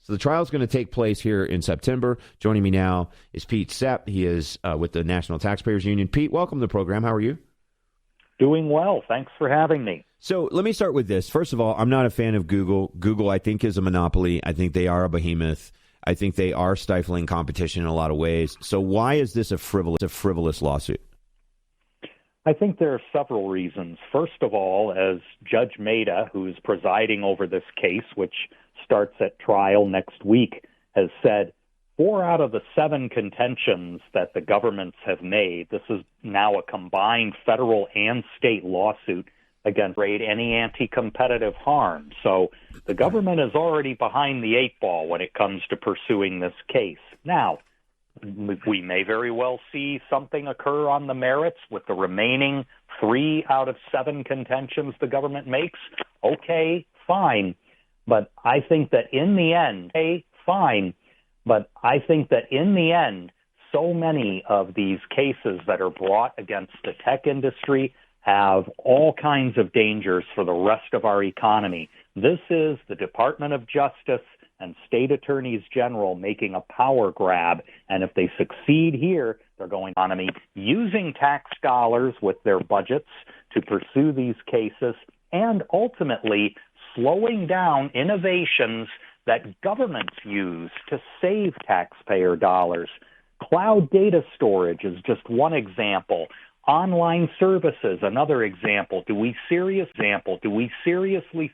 So the trial is going to take place here in September. Joining me now is Pete Sepp. He is with the National Taxpayers Union. Pete, welcome to the program. How are you? Doing well. Thanks for having me. So let me start with this. First of all, I'm not a fan of Google. Google, I think, is a monopoly. I think they are a behemoth. I think they are stifling competition in a lot of ways. So why is this a frivolous lawsuit? I think there are several reasons. First of all, as Judge Maida, who's presiding over this case, which starts at trial next week, has said, 4 out of the 7 contentions that the governments have made, this is now a combined federal and state lawsuit against any anti-competitive harm. So the government is already behind the 8 ball when it comes to pursuing this case. Now, we may very well see something occur on the merits with the remaining 3 out of 7 contentions the government makes. Okay, fine. But I think that in the end, so many of these cases that are brought against the tech industry have all kinds of dangers for the rest of our economy. This is the Department of Justice and state attorneys general making a power grab, and if they succeed here, they're going to economy using tax dollars with their budgets to pursue these cases, and ultimately slowing down innovations that governments use to save taxpayer dollars. Cloud data storage is just one example. Online services, another example. Do we seriously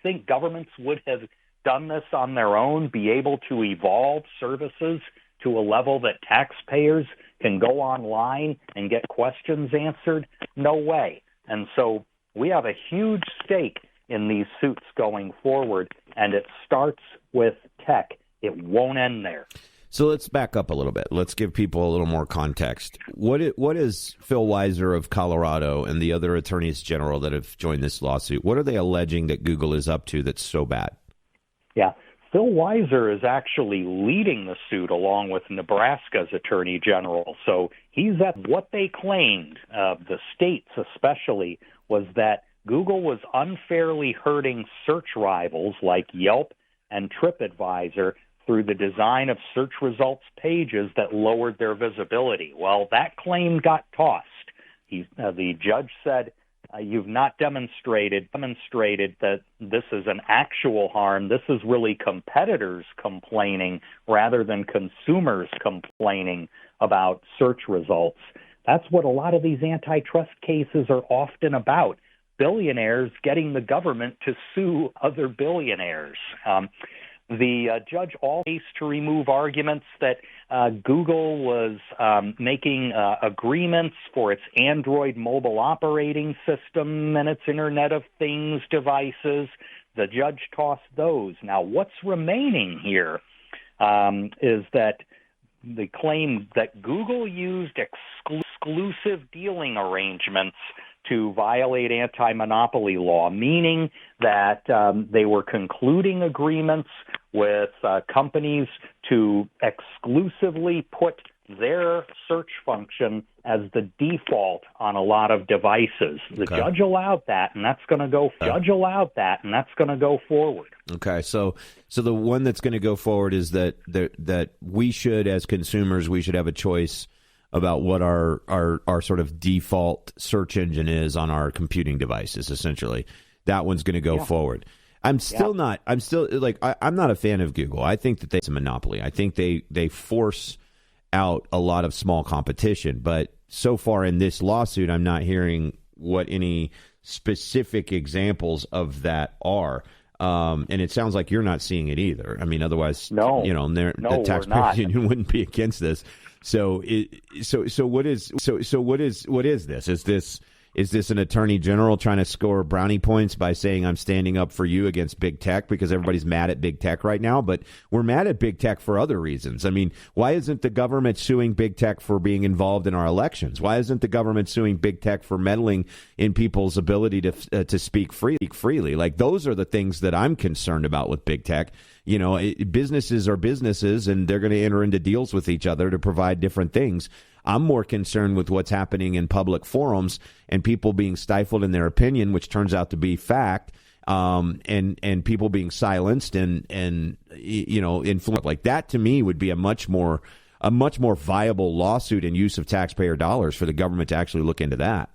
think governments would have done this on their own, be able to evolve services to a level that taxpayers can go online and get questions answered? No way. And so we have a huge stake in these suits going forward, and it starts with tech. It won't end there. So let's back up a little bit. Let's give people a little more context. What is Phil Weiser of Colorado and the other attorneys general that have joined this lawsuit? What are they alleging that Google is up to that's so bad? Yeah, Phil Weiser is actually leading the suit along with Nebraska's attorney general. So he's at what they claimed, the states especially, was that Google was unfairly hurting search rivals like Yelp and TripAdvisor through the design of search results pages that lowered their visibility. Well, that claim got tossed. The judge said, you've not demonstrated that this is an actual harm. This is really competitors complaining rather than consumers complaining about search results. That's what a lot of these antitrust cases are often about. Billionaires getting the government to sue other billionaires. The judge also to remove arguments that Google was making agreements for its Android mobile operating system and its Internet of Things devices. The judge tossed those. Now, what's remaining here is that the claim that Google used exclusive dealing arrangements to violate anti-monopoly law, meaning that they were concluding agreements with companies to exclusively put their search function as the default on a lot of devices. The judge allowed that, and that's going to go. Forward. Okay, so the one that's going to go forward is that we should, as consumers, we should have a choice about what our sort of default search engine is on our computing devices, essentially. That one's going to go forward. I'm not a fan of Google. I think that it's a monopoly. I think they force out a lot of small competition. But so far in this lawsuit, I'm not hearing what any specific examples of that are. And it sounds like you're not seeing it either. I mean, otherwise, the taxpayers union wouldn't be against this. So what is this? Is this an attorney general trying to score brownie points by saying I'm standing up for you against big tech because everybody's mad at big tech right now? But we're mad at big tech for other reasons. I mean, why isn't the government suing big tech for being involved in our elections? Why isn't the government suing big tech for meddling in people's ability to speak freely? Like, those are the things that I'm concerned about with big tech. You know, businesses are businesses, and they're going to enter into deals with each other to provide different things. I'm more concerned with what's happening in public forums and people being stifled in their opinion, which turns out to be fact, and people being silenced and influenced. Like that to me would be a much more viable lawsuit and use of taxpayer dollars for the government to actually look into that.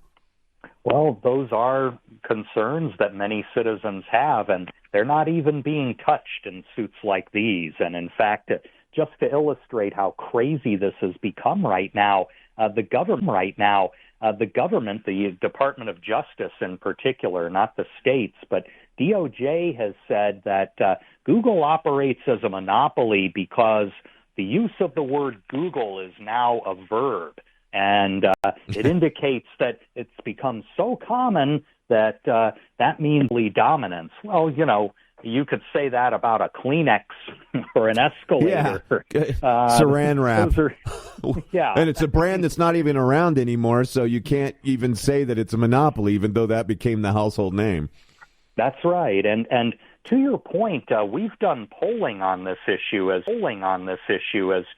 Well, those are concerns that many citizens have, and they're not even being touched in suits like these. And in fact, just to illustrate how crazy this has become right now, the government, the Department of Justice in particular, not the states, but DOJ has said that Google operates as a monopoly because the use of the word Google is now a verb. And it indicates that it's become so common that that means dominance. Well, you could say that about a Kleenex or an escalator. Yeah. Saran wrap. Yeah. And it's a brand that's not even around anymore, so you can't even say that it's a monopoly, even though that became the household name. That's right. And to your point, we've done polling on this issue as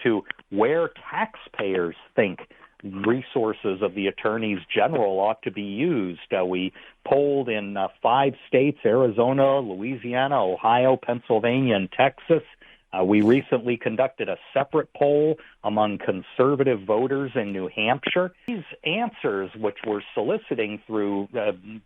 to where taxpayers think resources of the attorneys general ought to be used. We polled in 5 states: Arizona, Louisiana, Ohio, Pennsylvania, and Texas. We recently conducted a separate poll among conservative voters in New Hampshire. These answers, which we're soliciting through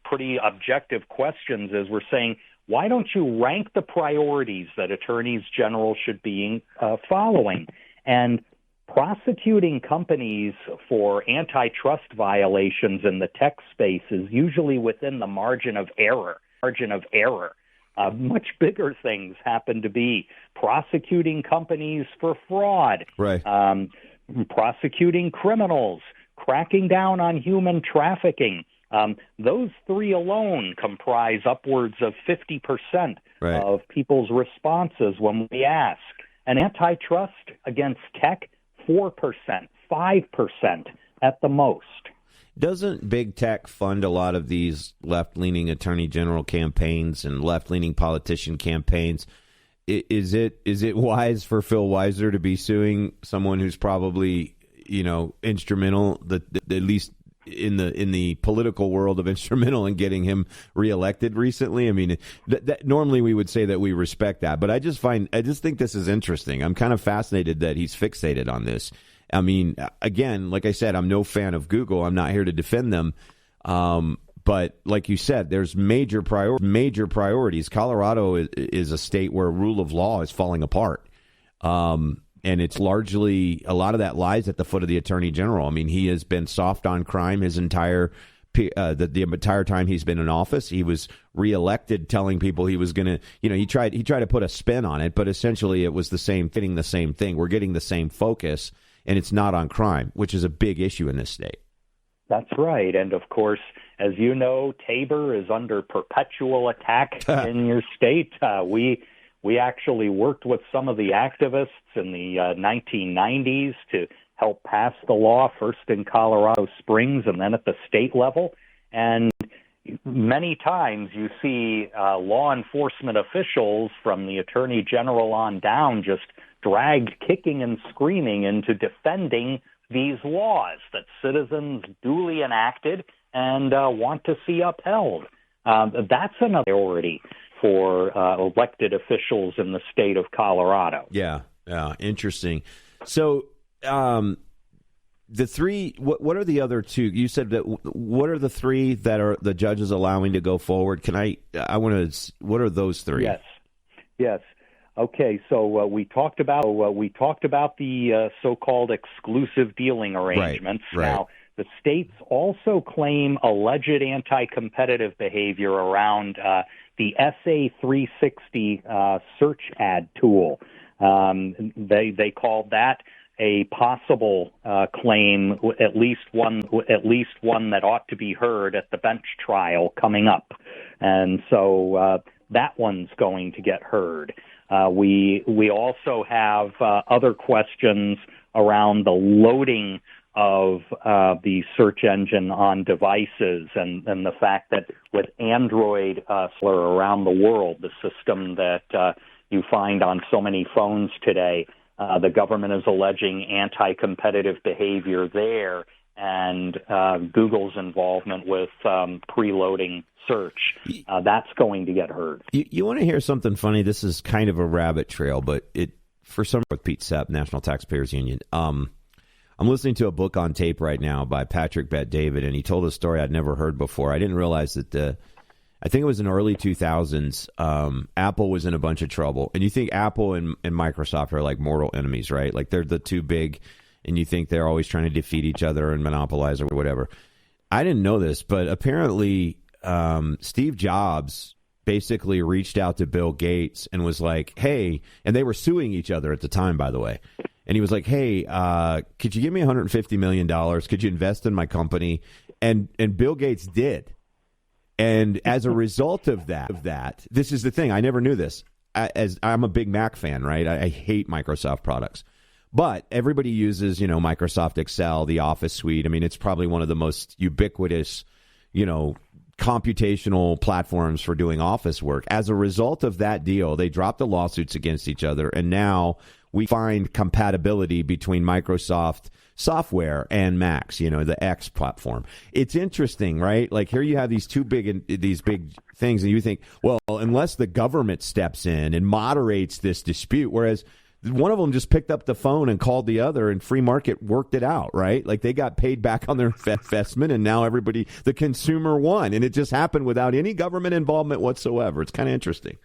pretty objective questions, is we're saying, why don't you rank the priorities that attorneys general should be following? And prosecuting companies for antitrust violations in the tech space is usually within the margin of error. Much bigger things happen to be prosecuting companies for fraud, right? Prosecuting criminals, cracking down on human trafficking. Those 3 alone comprise upwards of 50% right. of people's responses when we ask. And antitrust against tech, 4%, 5% at the most. Doesn't big tech fund a lot of these left-leaning attorney general campaigns and left-leaning politician campaigns? Is it wise for Phil Weiser to be suing someone who's probably instrumental, at least in the political world of instrumental in getting him reelected recently? I mean, that normally we would say that we respect that, but I just think this is interesting. I'm kind of fascinated that he's fixated on this. I mean, again, like I said, I'm no fan of Google. I'm not here to defend them. But like you said, there's major priorities. Colorado is a state where rule of law is falling apart. And it's largely, a lot of that lies at the foot of the attorney general. I mean, he has been soft on crime his entire the entire time he's been in office. He was reelected telling people he was going to, he tried to put a spin on it, but essentially it was fitting the same thing. We're getting the same focus, and it's not on crime, which is a big issue in this state. That's right. And of course, as you know, Tabor is under perpetual attack in your state. We actually worked with some of the activists in the 1990s to help pass the law, first in Colorado Springs and then at the state level. And many times you see law enforcement officials from the attorney general on down just dragged kicking and screaming into defending these laws that citizens duly enacted and want to see upheld. That's another priority for elected officials in the state of Colorado. Yeah, interesting. So the 3, what are the other 2? You said that, what are the 3 that are the judges allowing to go forward? What are those 3? Yes. Okay, so we talked about the so-called exclusive dealing arrangements. Right. Now, the states also claim alleged anti-competitive behavior around the SA360 search ad tool. They called that a possible claim, at least one that ought to be heard at the bench trial coming up, and so that one's going to get heard. We also have other questions around the loading of the search engine on devices and the fact that with Android around the world, the system that you find on so many phones today, the government is alleging anti-competitive behavior there and Google's involvement with preloading search, that's going to get heard. You want to hear something funny? This is kind of a rabbit trail, but for some with Pete Sepp, National Taxpayers Union. I'm listening to a book on tape right now by Patrick Bet-David, and he told a story I'd never heard before. I didn't realize that I think it was in early 2000s, Apple was in a bunch of trouble. And you think Apple and Microsoft are like mortal enemies, right? Like they're the two big, and you think they're always trying to defeat each other and monopolize or whatever. I didn't know this, but apparently Steve Jobs basically reached out to Bill Gates and was like, hey, and they were suing each other at the time, by the way. And he was like, hey, could you give me $150 million? Could you invest in my company? And Bill Gates did. And as a result of that, this is the thing. I never knew this. As I'm a big Mac fan, right? I hate Microsoft products. But everybody uses, Microsoft Excel, the Office suite. I mean, it's probably one of the most ubiquitous, computational platforms for doing office work. As a result of that deal, they dropped the lawsuits against each other. And now we find compatibility between Microsoft software and Macs, the X platform. It's interesting, right? Like here you have these big things, and you think, well, unless the government steps in and moderates this dispute, whereas one of them just picked up the phone and called the other, and free market worked it out, right? Like they got paid back on their investment, and now the consumer won, and it just happened without any government involvement whatsoever. It's kind of interesting.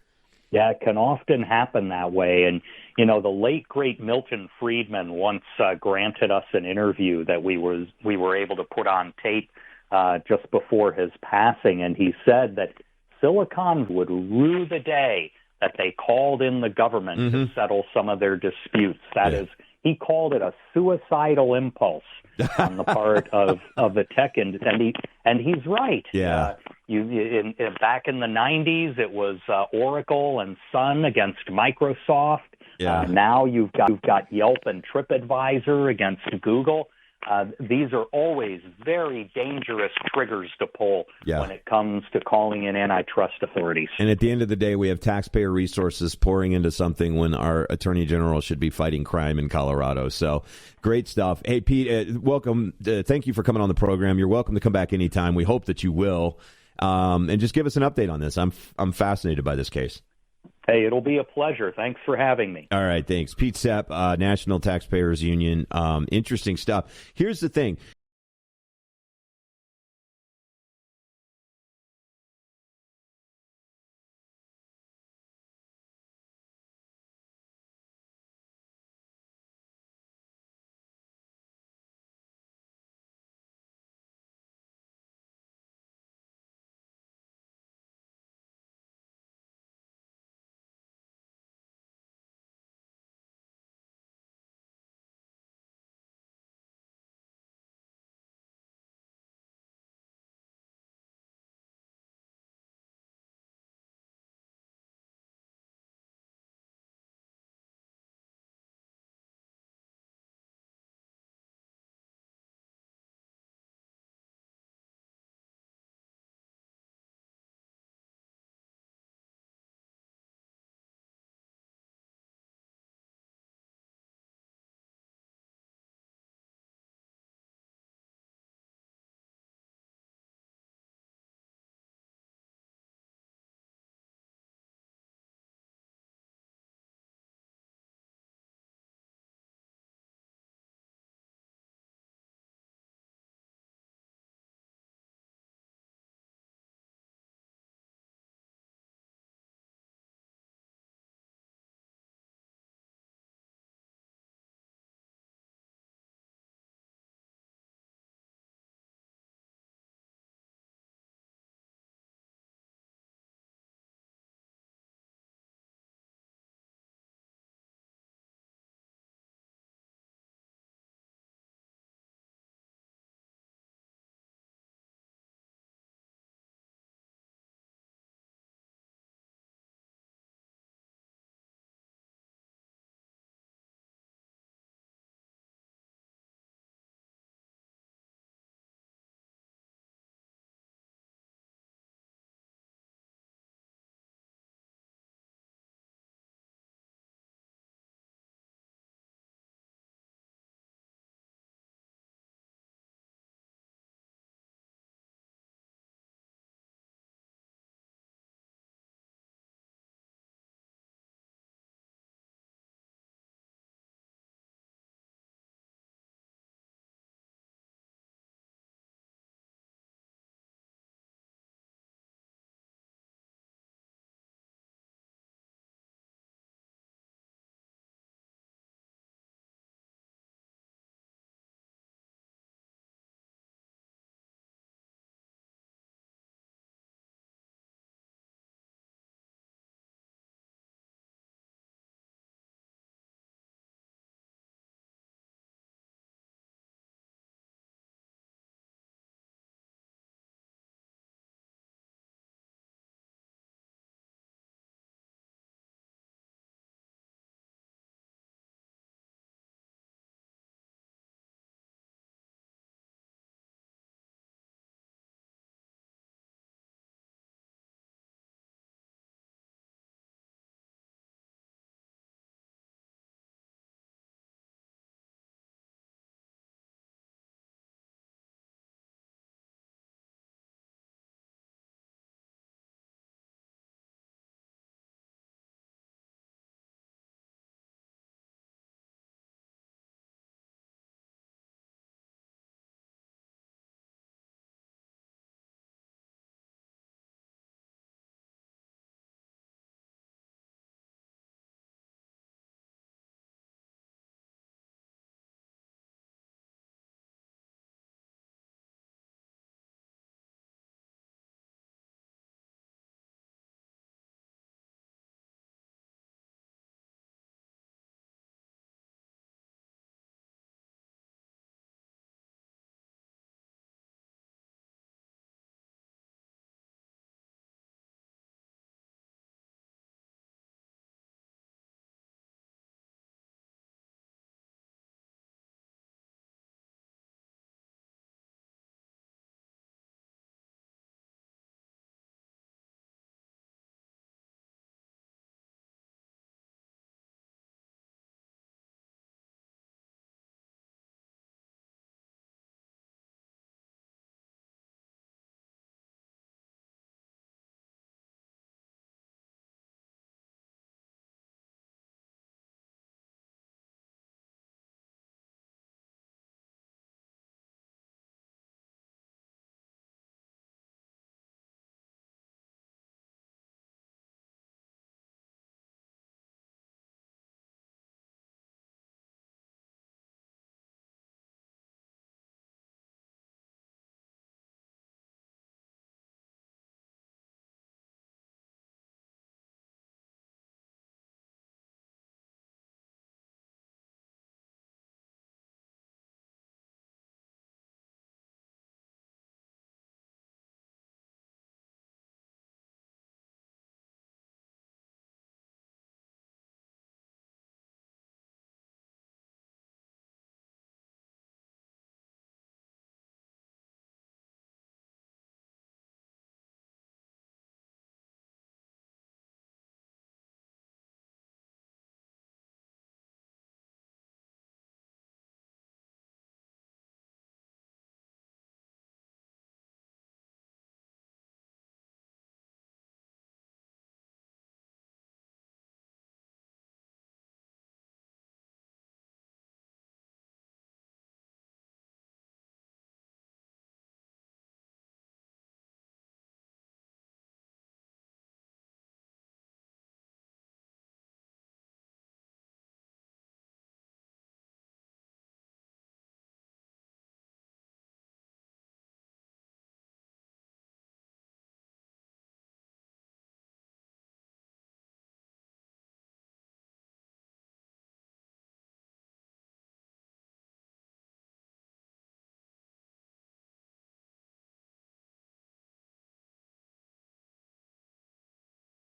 Yeah, it can often happen that way. And, the late, great Milton Friedman once granted us an interview that we were able to put on tape just before his passing. And he said that Silicon would rue the day that they called in the government to settle some of their disputes. That is, he called it a suicidal impulse on the part of the tech industry. And he's right. Yeah. Back in the 90s, it was Oracle and Sun against Microsoft. Yeah. Now you've got Yelp and TripAdvisor against Google. These are always very dangerous triggers to pull when it comes to calling in antitrust authorities. And at the end of the day, we have taxpayer resources pouring into something when our attorney general should be fighting crime in Colorado. So great stuff. Hey, Pete, welcome. Thank you for coming on the program. You're welcome to come back anytime. We hope that you will. And just give us an update on this. I'm fascinated by this case. Hey, it'll be a pleasure. Thanks for having me. All right, thanks. Pete Sepp, National Taxpayers Union. Interesting stuff. Here's the thing.